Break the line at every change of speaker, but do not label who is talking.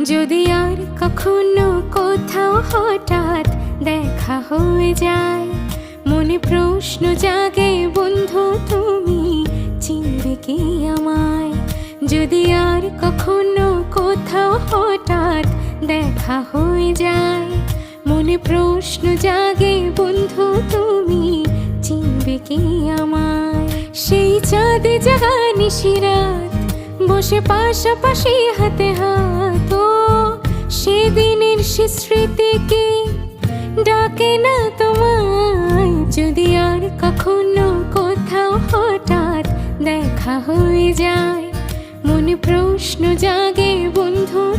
যদি আর কখনো কোথাও হঠাৎ দেখা হয়ে যায়, মনে প্রশ্ন জাগে বন্ধু তুমি চিনবে কি আমায়। যদি আর কখনো কোথাও হঠাৎ দেখা হয়ে যায়, মনে প্রশ্ন জাগে বন্ধু তুমি চিনবে কি আমায়। সেই চাঁদে জাগা নিশিরাত বসে পাশাপাশি হাতে হাত, সেদিনের সে স্মৃতি কি ডাকে না তোমায়। যদি আর কখনো কোথাও হঠাৎ দেখা হয়ে যায়, মনে প্রশ্ন জাগে বন্ধু